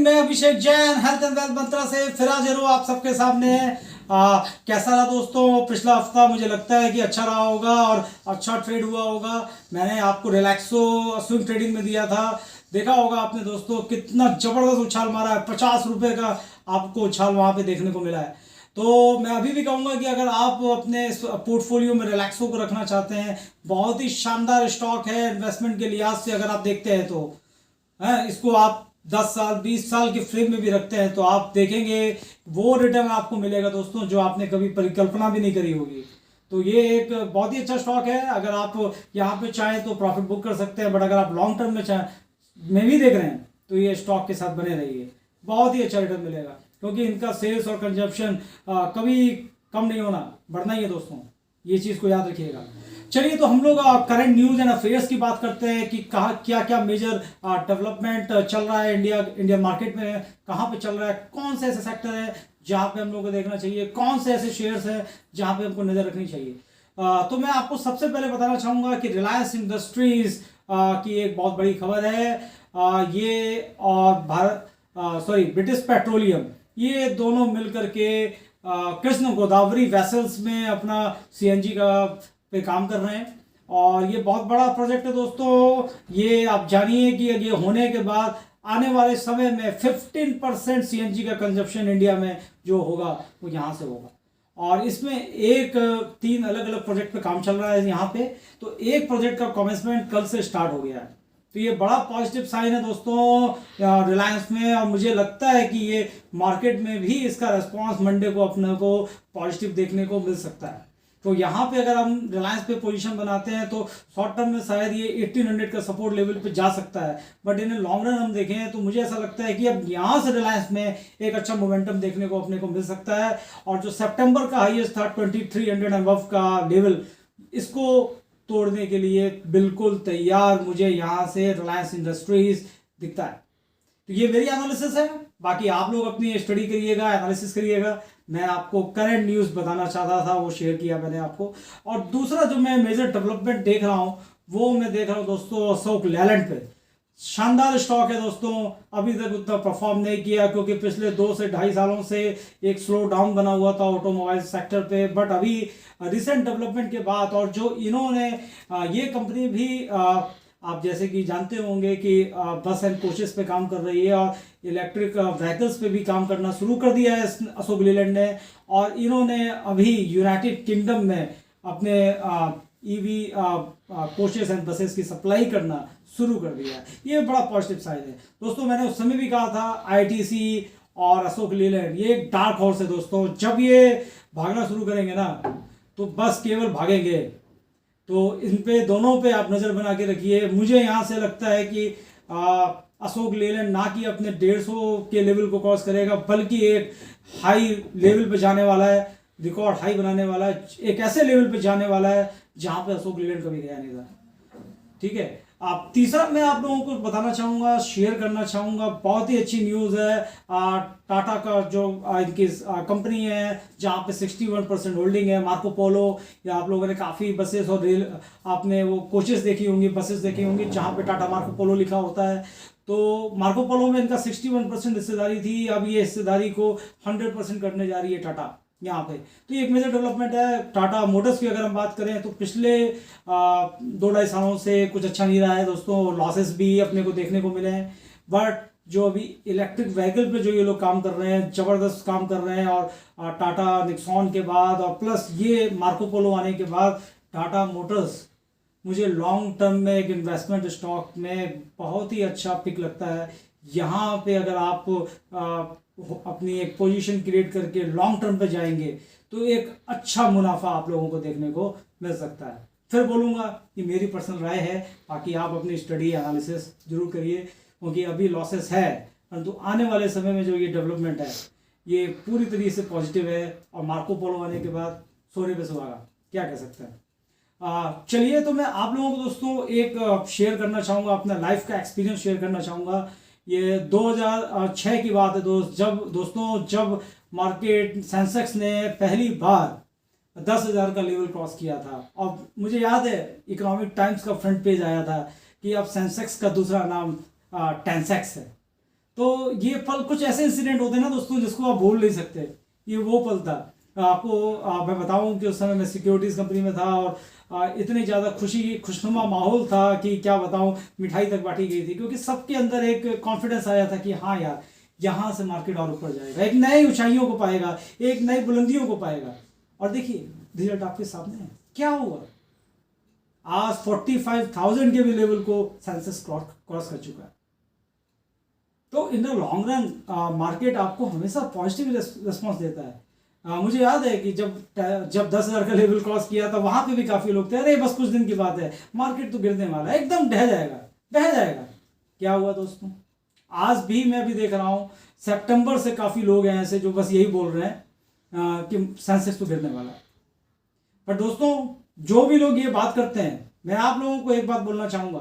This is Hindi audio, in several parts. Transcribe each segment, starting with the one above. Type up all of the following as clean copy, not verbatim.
मैं अभिषेक जैन हेल्थ एंड वेल्थ मंत्रा से फिर हाजिर हूँ आप सबके सामने। कैसा रहा दोस्तों पिछला हफ्ता? मुझे लगता है कि अच्छा रहा होगा और अच्छा ट्रेड हुआ होगा। मैंने आपको रिलैक्सो स्विंग ट्रेडिंग में दिया था, देखा होगा आपने दोस्तों कितना जबरदस्त उछाल मारा है। 50 रुपए का आपको उछाल वहां पे देखने को मिला है। तो मैं अभी भी कहूंगा कि अगर आप अपने पोर्टफोलियो में रिलैक्सो को रखना चाहते हैं, बहुत ही शानदार स्टॉक है इन्वेस्टमेंट के लिहाज से। अगर आप देखते हैं तो इसको आप 10 साल 20 साल के फ्रेम में भी रखते हैं तो आप देखेंगे वो रिटर्न आपको मिलेगा दोस्तों जो आपने कभी परिकल्पना भी नहीं करी होगी। तो ये एक बहुत ही अच्छा स्टॉक है। अगर आप यहाँ पे चाहें तो प्रॉफिट बुक कर सकते हैं, बट अगर आप लॉन्ग टर्म में में भी देख रहे हैं तो ये स्टॉक के साथ बने रहिए, बहुत ही अच्छा रिटर्न मिलेगा। क्योंकि इनका सेल्स और कंजप्शन कभी कम नहीं होना, बढ़ना ही है दोस्तों, ये चीज़ को याद रखिएगा। चलिए तो हम लोग करंट न्यूज एंड अफेयर्स की बात करते हैं कि कहाँ क्या क्या मेजर डेवलपमेंट चल रहा है इंडिया मार्केट में, कहाँ पे चल रहा है, कौन से ऐसे सेक्टर है जहाँ पे हम लोग को देखना चाहिए, कौन से ऐसे शेयर्स हैं जहाँ पे हमको नजर रखनी चाहिए। तो मैं आपको सबसे पहले बताना चाहूंगा कि रिलायंस इंडस्ट्रीज की एक बहुत बड़ी खबर है। ये और ब्रिटिश पेट्रोलियम, ये दोनों मिलकर के कृष्ण गोदावरी वेसल्स में अपना सीएनजी का पे काम कर रहे हैं। और ये बहुत बड़ा प्रोजेक्ट है दोस्तों। ये आप जानिए कि ये होने के बाद आने वाले समय में 15% सीएनजी का कंजप्शन इंडिया में जो होगा वो यहाँ से होगा। और इसमें एक 3 अलग अलग प्रोजेक्ट पे काम चल रहा है यहाँ पे। तो एक प्रोजेक्ट का कमेंसमेंट कल से स्टार्ट हो गया है। तो ये बड़ा पॉजिटिव साइन है दोस्तों रिलायंस में, और मुझे लगता है कि ये मार्केट में भी इसका रिस्पॉन्स मंडे को अपने को पॉजिटिव देखने को मिल सकता है। तो यहाँ पे अगर हम रिलायंस पे पोजीशन बनाते हैं तो शॉर्ट टर्म में शायद ये 1800 का सपोर्ट लेवल पे जा सकता है, बट इन्हें लॉन्ग रन हम देखें तो मुझे ऐसा लगता है कि अब यहाँ से रिलायंस में एक अच्छा मोमेंटम देखने को अपने को मिल सकता है। और जो सितंबर का हाईएस्ट था 2300 अबव का लेवल, इसको तोड़ने के लिए बिल्कुल तैयार मुझे यहाँ से रिलायंस इंडस्ट्रीज दिखता है। तो ये मेरी एनालिसिस है, बाकी आप लोग अपनी स्टडी करिएगा, एनालिसिस करिएगा। मैं आपको करंट न्यूज़ बताना चाहता था, वो शेयर किया मैंने आपको। और दूसरा जो मैं मेजर डेवलपमेंट देख रहा हूँ वो मैं देख रहा हूँ दोस्तों अशोक लेलैंड पे। शानदार स्टॉक है दोस्तों, अभी तक उतना परफॉर्म नहीं किया क्योंकि पिछले 2 से 2.5 सालों से एक स्लो डाउन बना हुआ था ऑटोमोबाइल सेक्टर पे। बट अभी रिसेंट डेवलपमेंट के बाद, और जो इन्होंने ये कंपनी भी आप जैसे कि जानते होंगे कि बस एंड कोचेस पे काम कर रही है और इलेक्ट्रिक व्हीकल्स पे भी काम करना शुरू कर दिया है अशोक लेलैंड ने। और इन्होंने अभी यूनाइटेड किंगडम में अपने ईवी कोचेस एंड बसेस की सप्लाई करना शुरू कर दिया है। ये बड़ा पॉजिटिव साइड है दोस्तों। मैंने उस समय भी कहा था आईटीसी और अशोक लेलैंड ये एक डार्क हॉर्स है दोस्तों। जब ये भागना शुरू करेंगे ना तो बस केवल भागेंगे। तो इन पे दोनों पे आप नज़र बना के रखिए। मुझे यहाँ से लगता है कि अशोक लेलैंड ना कि अपने 150 के लेवल को क्रॉस करेगा, बल्कि एक हाई लेवल पे जाने वाला है, रिकॉर्ड हाई बनाने वाला है, एक ऐसे लेवल पे जाने वाला है जहाँ पे अशोक लेलैंड कभी गया नहीं था। ठीक है। आप तीसरा मैं आप लोगों को बताना चाहूँगा, शेयर करना चाहूँगा, बहुत ही अच्छी न्यूज़ है। टाटा का जो इनकी कंपनी है जहाँ पे 61% होल्डिंग है, मार्को पोलो, या आप लोगों ने काफ़ी बसेस और रेल आपने वो कोचेस देखी होंगी, बसेस देखी होंगी जहाँ पे टाटा मार्को पोलो लिखा होता है। तो मार्को पोलो में इनका 61% हिस्सेदारी थी, अब ये हिस्सेदारी को 100% करने जा रही है टाटा यहाँ पे। तो ये एक मेजर डेवलपमेंट है। टाटा मोटर्स की अगर हम बात करें तो पिछले 2-2.5 सालों से कुछ अच्छा नहीं रहा है दोस्तों, लॉसेस भी अपने को देखने को मिले हैं। बट जो अभी इलेक्ट्रिक व्हीकल पे जो ये लोग काम कर रहे हैं, जबरदस्त काम कर रहे हैं। और टाटा निक्सॉन के बाद और प्लस ये मार्को पोलो आने के बाद टाटा मोटर्स मुझे लॉन्ग टर्म में एक इन्वेस्टमेंट स्टॉक में बहुत ही अच्छा पिक लगता है। यहाँ पे अगर आप अपनी एक पोजीशन क्रिएट करके लॉन्ग टर्म पे जाएंगे तो एक अच्छा मुनाफा आप लोगों को देखने को मिल सकता है। फिर बोलूँगा कि मेरी पर्सनल राय है, बाकी आप अपनी स्टडी एनालिसिस जरूर करिए। क्योंकि अभी लॉसेस है, परंतु आने वाले समय में जो ये डेवलपमेंट है ये पूरी तरीके से पॉजिटिव है। और मार्को पोलो आने के बाद सोने पे सुहागा, क्या कह सकते हैं। चलिए तो मैं आप लोगों को दोस्तों एक शेयर करना चाहूँगा, अपना लाइफ का एक्सपीरियंस शेयर करना चाहूँगा। ये 2006 की बात है जब मार्केट सेंसेक्स ने पहली बार 10,000 का लेवल क्रॉस किया था। और मुझे याद है इकोनॉमिक टाइम्स का फ्रंट पेज आया था कि अब सेंसेक्स का दूसरा नाम टेंसेक्स है। तो ये पल, कुछ ऐसे इंसिडेंट होते हैं ना दोस्तों जिसको आप भूल नहीं सकते। ये वो पल था। आपको मैं बताऊं कि उस समय मैं सिक्योरिटीज़ कंपनी में था और इतनी ज़्यादा खुशनुमा माहौल था कि क्या बताऊं, मिठाई तक बांटी गई थी, क्योंकि सबके अंदर एक कॉन्फिडेंस आया था कि हाँ यार, यहाँ से मार्केट और ऊपर जाएगा, एक नई ऊंचाइयों को पाएगा, एक नई बुलंदियों को पाएगा। और देखिए रिजल्ट आपके सामने है, क्या हुआ। आज 45,000 के भी लेवल को सेंसेक्स क्रॉस कर चुका है। तो in the long run market आपको हमेशा पॉजिटिव रिस्पॉन्स देता है। मुझे याद है कि जब 10,000 का लेवल क्रॉस किया था, वहां पे भी काफी लोग थे, अरे बस कुछ दिन की बात है, मार्केट तो गिरने वाला है, एकदम ढह जाएगा ढह जाएगा। क्या हुआ दोस्तों, आज भी मैं भी देख रहा हूँ सितंबर से काफी लोग हैं ऐसे जो बस यही बोल रहे हैं कि सेंसेक्स तो गिरने वाला है। पर दोस्तों जो भी लोग ये बात करते हैं, मैं आप लोगों को एक बात बोलना चाहूंगा,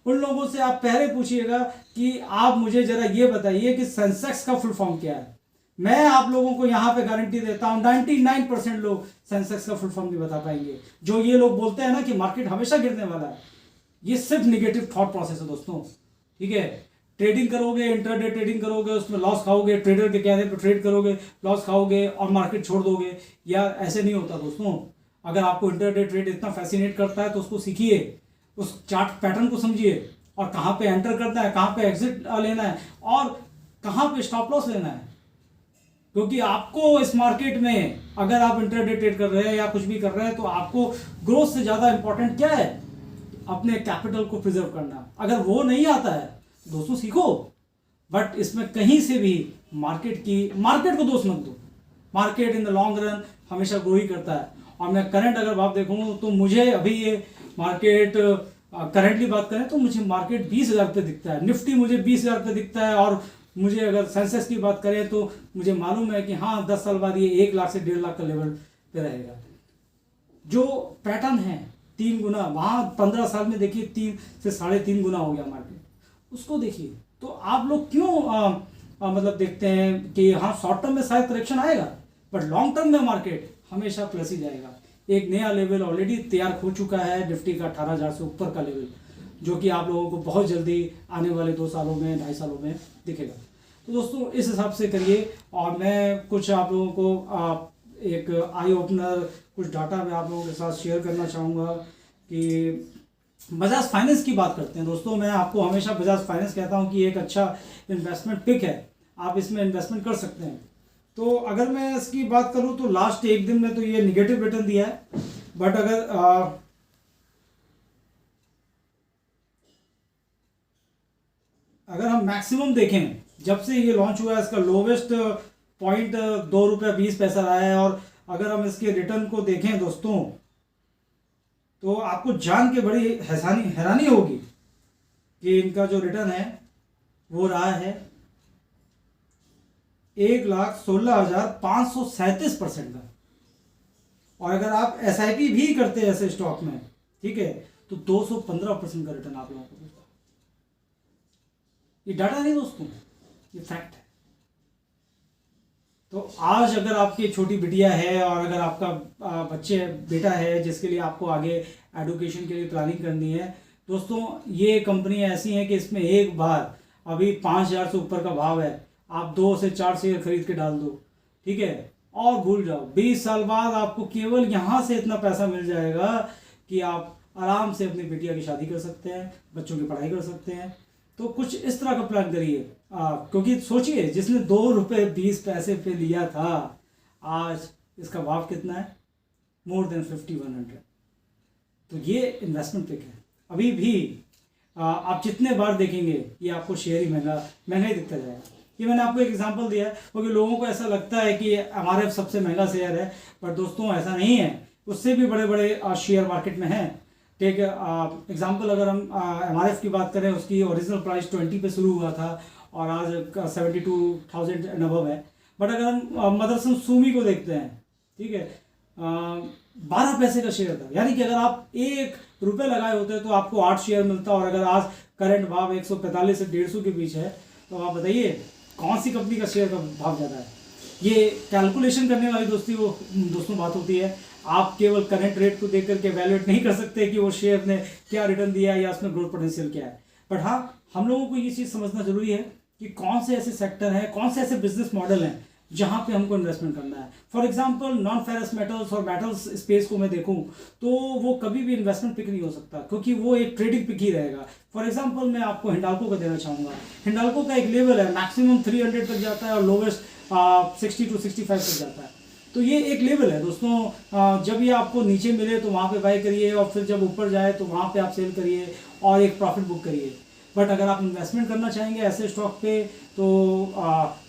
उन लोगों से आप पहले पूछिएगा कि आप मुझे जरा ये बताइए कि सेंसेक्स का फुल फॉर्म क्या है। मैं आप लोगों को यहां पे गारंटी देता हूं 99% लोग सेंसेक्स का फुल फॉर्म नहीं बता पाएंगे। जो ये लोग बोलते हैं ना कि मार्केट हमेशा गिरने वाला है, ये सिर्फ निगेटिव थॉट प्रोसेस है दोस्तों। ठीक है, ट्रेडिंग करोगे, इंटरडे ट्रेडिंग करोगे, उसमें लॉस खाओगे, ट्रेडर के कहने पर ट्रेड करोगे, लॉस खाओगे और मार्केट छोड़ दोगे। यार ऐसे नहीं होता दोस्तों। अगर आपको इंटरडे ट्रेड इतना फैसिनेट करता है तो उसको सीखिए, उस चार्ट पैटर्न को समझिए और कहाँ पे एंटर करना है, कहाँ पे एग्जिट लेना है और कहाँ पे स्टॉप लॉस लेना है। क्योंकि आपको इस मार्केट में अगर आप इंटरडे ट्रेड कर रहे हैं या कुछ भी कर रहे हैं तो आपको ग्रोथ से ज़्यादा इंपॉर्टेंट क्या है, अपने कैपिटल को प्रिजर्व करना। अगर वो नहीं आता है दोस्तों सीखो, बट इसमें कहीं से भी मार्केट को दोष मत दो। Market in the long run हमेशा ग्रो ही करता है। और मैं करंट अगर बात देखूँ तो मुझे अभी ये मार्केट करंटली बात करें तो मुझे मार्केट 20,000 पे दिखता है, निफ्टी मुझे 20,000 पे दिखता है। और मुझे अगर सेंसेक्स की बात करें तो मुझे मालूम है कि हाँ 10 साल बाद ये 1 लाख से 1.5 लाख का लेवल पे रहेगा। जो पैटर्न है 3 गुना, वहाँ 15 साल में देखिए 3 से 3.5 गुना हो गया मार्केट, उसको देखिए। तो आप लोग क्यों मतलब देखते हैं कि हाँ शॉर्ट टर्म में शायद करेक्शन आएगा, बट लॉन्ग टर्म में मार्केट हमेशा प्लस ही जाएगा। एक नया लेवल ऑलरेडी तैयार हो चुका है निफ्टी का, 18,000 से ऊपर का लेवल, जो कि आप लोगों को बहुत जल्दी आने वाले 2 सालों में 2.5 सालों में दिखेगा। तो दोस्तों इस हिसाब से करिए। और मैं कुछ आप लोगों को एक आई ओपनर कुछ डाटा मैं आप लोगों के साथ शेयर करना चाहूँगा कि बजाज फाइनेंस की बात करते हैं। दोस्तों मैं आपको हमेशा बजाज फाइनेंस कहता हूँ कि एक अच्छा इन्वेस्टमेंट पिक है, आप इसमें इन्वेस्टमेंट कर सकते हैं। तो अगर मैं इसकी बात करूँ तो लास्ट 1 दिन में तो ये निगेटिव रिटर्न दिया है, बट अगर हम मैक्सिमम देखें, जब से ये लॉन्च हुआ है इसका लोवेस्ट पॉइंट 2 रुपये 20 पैसा रहा है। और अगर हम इसके रिटर्न को देखें दोस्तों तो आपको जान के बड़ी हैरानी होगी कि इनका जो रिटर्न है वो रहा है 1,16,537% का। और अगर आप SIP भी करते हैं ऐसे स्टॉक में, ठीक है, तो 215% का रिटर्न आप लोगों को मिलता है। ये डाटा नहीं दोस्तों, ये फैक्ट है। तो आज अगर आपकी छोटी बिटिया है और अगर आपका बेटा है जिसके लिए आपको आगे एडुकेशन के लिए प्लानिंग करनी है, दोस्तों ये कंपनी ऐसी है कि इसमें एक बार अभी 5,000 से ऊपर का भाव है, आप 2 से 4 शेयर खरीद के डाल दो, ठीक है, और भूल जाओ। 20 साल बाद आपको केवल यहाँ से इतना पैसा मिल जाएगा कि आप आराम से अपनी बिटिया की शादी कर सकते हैं, बच्चों की पढ़ाई कर सकते हैं। तो कुछ इस तरह का प्लान करिए, क्योंकि सोचिए जिसने 2 रुपये 20 पैसे पे लिया था, आज इसका भाव कितना है, मोर देन 50-100। तो ये इन्वेस्टमेंट पिक है। अभी भी आप जितने बार देखेंगे ये आपको शेयर ही महंगा ही दिखता जाएगा। ये मैंने आपको एक एग्जांपल दिया है, क्योंकि लोगों को ऐसा लगता है कि MRF सबसे महंगा शेयर है, पर दोस्तों ऐसा नहीं है, उससे भी बड़े बड़े शेयर मार्केट में हैं। टेक एग्जांपल अगर हम MRF की बात करें, उसकी ओरिजिनल प्राइस 20 पे शुरू हुआ था और आज 72,000 एंड अबव है। बट अगर हम मदरसन सुमी को देखते हैं, ठीक है, 12 पैसे का शेयर था, यानी कि अगर आप 1 रुपये लगाए होते तो आपको 8 शेयर मिलता। और अगर आज करंट भाव 145 से 150 के बीच है, तो आप बताइए कौन सी कंपनी का शेयर का भाव ज़्यादा है। ये कैलकुलेशन करने वाली दोस्तों बात होती है। आप केवल करंट रेट को देख करके वैल्यूएट नहीं कर सकते कि वो शेयर ने क्या रिटर्न दिया है या उसमें ग्रोथ पोटेंशियल क्या है। बट हाँ, हम लोगों को ये चीज़ समझना जरूरी है कि कौन से ऐसे सेक्टर हैं, कौन से ऐसे बिजनेस मॉडल हैं जहाँ पे हमको इन्वेस्टमेंट करना है। For example non ferrous metals और मेटल्स स्पेस को मैं देखूँ तो वो कभी भी इन्वेस्टमेंट पिक नहीं हो सकता, क्योंकि वो एक ट्रेडिंग पिक ही रहेगा। फॉर एग्जांपल मैं आपको हिंडाल्को का देना चाहूँगा। हिंडाल्को का एक लेवल है, मैक्सिमम 300 तक जाता है और लोवेस्ट 60 to 65 तक जाता है। तो ये एक लेवल है दोस्तों। जब ये आपको नीचे मिले तो वहाँ पे बाय करिए, और फिर जब ऊपर जाए तो वहाँ पे आप सेल करिए और एक प्रॉफिट बुक करिए। बट अगर आप इन्वेस्टमेंट करना चाहेंगे ऐसे स्टॉक पे तो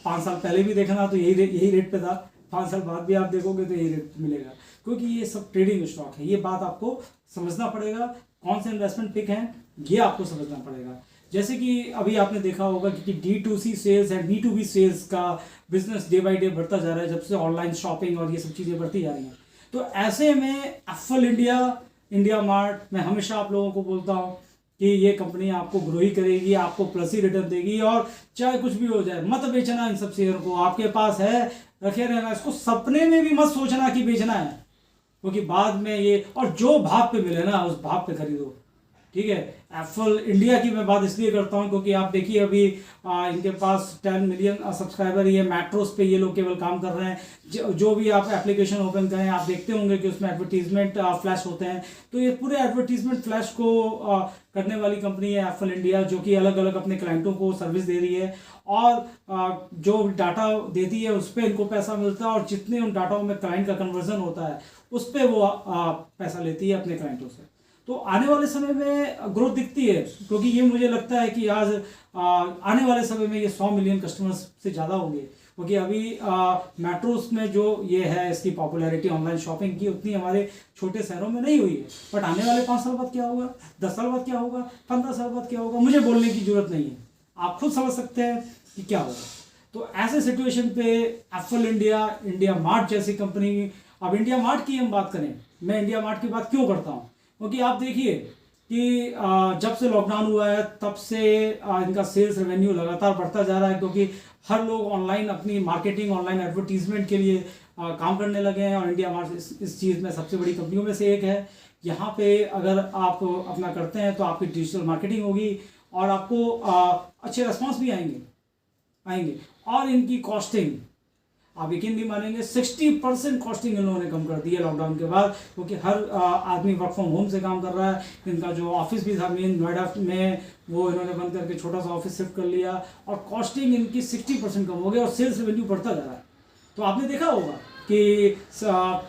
5 साल पहले भी देखना तो यही रेट पे था, 5 साल बाद भी आप देखोगे तो यही रेट मिलेगा, क्योंकि ये सब ट्रेडिंग स्टॉक है। ये बात आपको समझना पड़ेगा, कौन से इन्वेस्टमेंट पिक हैं ये आपको समझना पड़ेगा। जैसे कि अभी आपने देखा होगा कि D2C sales and B2B sales का बिजनेस डे बाई डे बढ़ता जा रहा है, जब से ऑनलाइन शॉपिंग और ये सब चीज़ें बढ़ती जा रही हैं। तो ऐसे में एप्पल इंडिया, इंडिया मार्ट, मैं हमेशा आप लोगों को बोलता हूँ कि ये कंपनी आपको ग्रो ही करेगी, आपको प्लस ही रिटर्न देगी, और चाहे कुछ भी हो जाए मत बेचना इन सब शेयर को। आपके पास है रखे रहना, इसको सपने में भी मत सोचना कि बेचना है, क्योंकि बाद में ये, और जो भाव पे मिले ना उस भाव पे खरीदो, ठीक है। एप्पल इंडिया की मैं बात इसलिए करता हूँ क्योंकि आप देखिए अभी इनके पास 10 मिलियन सब्सक्राइबर, ये मेट्रोस पे ये लोग केवल काम कर रहे हैं। जो भी आप एप्लीकेशन ओपन करें आप देखते होंगे कि उसमें एडवर्टीजमेंट फ्लैश होते हैं। तो ये पूरे एडवर्टीजमेंट फ्लैश को करने वाली कंपनी है एप्पल इंडिया, जो कि अलग अलग अपने क्लाइंटों को सर्विस दे रही है, और जो डाटा देती है उस पर इनको पैसा मिलता है, और जितने उन डाटाओं में क्लाइंट का कन्वर्जन होता है उस पर वो पैसा लेती है अपने क्लाइंटों से। तो आने वाले समय में ग्रोथ दिखती है, क्योंकि ये मुझे लगता है कि आज आने वाले समय में ये 100 मिलियन कस्टमर्स से ज़्यादा होंगे, क्योंकि अभी मेट्रोस में जो ये है इसकी पॉपुलैरिटी ऑनलाइन शॉपिंग की उतनी हमारे छोटे शहरों में नहीं हुई है। बट आने वाले 5 साल बाद क्या होगा, 10 साल बाद क्या होगा, 15 साल बाद क्या होगा, मुझे बोलने की जरूरत नहीं है, आप खुद समझ सकते हैं कि क्या होगा। तो ऐसे सिचुएशन पे एप्पल इंडिया, इंडिया मार्ट जैसी कंपनी, अब इंडिया मार्ट की हम बात करें, मैं इंडिया मार्ट की बात क्यों करता हूँ, क्योंकि आप देखिए कि जब से लॉकडाउन हुआ है तब से इनका सेल्स रेवेन्यू लगातार बढ़ता जा रहा है, क्योंकि हर लोग ऑनलाइन अपनी मार्केटिंग, ऑनलाइन एडवर्टीजमेंट के लिए काम करने लगे हैं, और इंडिया मार्ट इस चीज़ में सबसे बड़ी कंपनियों में से एक है। यहाँ पे अगर आप अपना करते हैं तो आपकी डिजिटल मार्केटिंग होगी और आपको अच्छे रेस्पॉन्स भी आएंगे। और इनकी कॉस्टिंग आप यकीन नहीं मानेंगे, 60% कॉस्टिंग इन लोगों ने कम कर दी है लॉकडाउन के बाद, क्योंकि हर आदमी वर्क फ्रॉम होम से काम कर रहा है। इनका जो ऑफिस भी था मेन नोएडा में, वो इन्होंने बंद करके छोटा सा ऑफिस शिफ्ट कर लिया, और कॉस्टिंग इनकी 60% कम हो गई, और सेल्स रेवेन्यू बढ़ता जा रहा है। तो आपने देखा होगा कि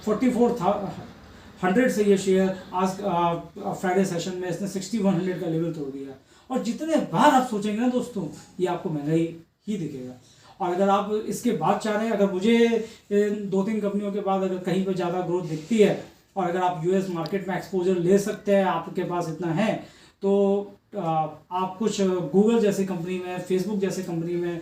4400 से ये शेयर आज फ्राइडे सेशन में इसने 6100 का लेवल तोड़ दिया। और जितने बार आप सोचेंगे ना दोस्तों, ये आपको महंगाई ही दिखेगा। और अगर आप इसके बाद चाह रहे हैं, अगर मुझे 2-3 कंपनियों के बाद अगर कहीं पर ज़्यादा ग्रोथ दिखती है, और अगर आप यूएस मार्केट में एक्सपोजर ले सकते हैं, आपके पास इतना है, तो आप कुछ गूगल जैसी कंपनी में, फेसबुक जैसी कंपनी में,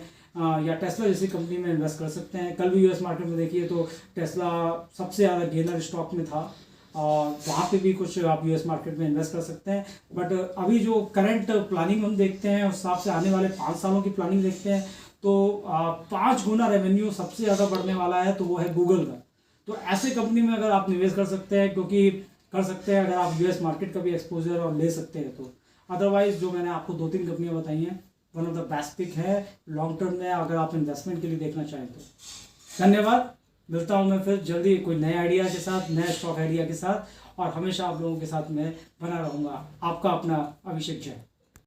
या टेस्ला जैसी कंपनी में इन्वेस्ट कर सकते हैं। कल भी यूएस मार्केट में देखिए तो टेस्ला सबसे ज़्यादा गेनर स्टॉक में था, और वहाँ पे भी कुछ आप यूएस मार्केट में इन्वेस्ट कर सकते हैं। बट अभी जो करंट प्लानिंग हम देखते हैं उस हिसाब से आने वाले 5 सालों की प्लानिंग देखते हैं, तो 5 गुना रेवेन्यू सबसे ज़्यादा बढ़ने वाला है, तो वो है गूगल का। तो ऐसे कंपनी में अगर आप निवेश कर सकते हैं, क्योंकि कर सकते हैं अगर आप यूएस मार्केट का भी एक्सपोजर और ले सकते हैं तो। अदरवाइज जो मैंने आपको 2-3 कंपनियां बताई हैं, one of the best pick है लॉन्ग टर्म में, अगर आप इन्वेस्टमेंट के लिए देखना चाहें तो। धन्यवाद, मिलता हूँ मैं फिर जल्दी कोई नए आइडिया के साथ, नए स्टॉक आइडिया के साथ, और हमेशा आप लोगों के साथ मैं बना रहूँगा। आपका अपना अभिषेक जैन।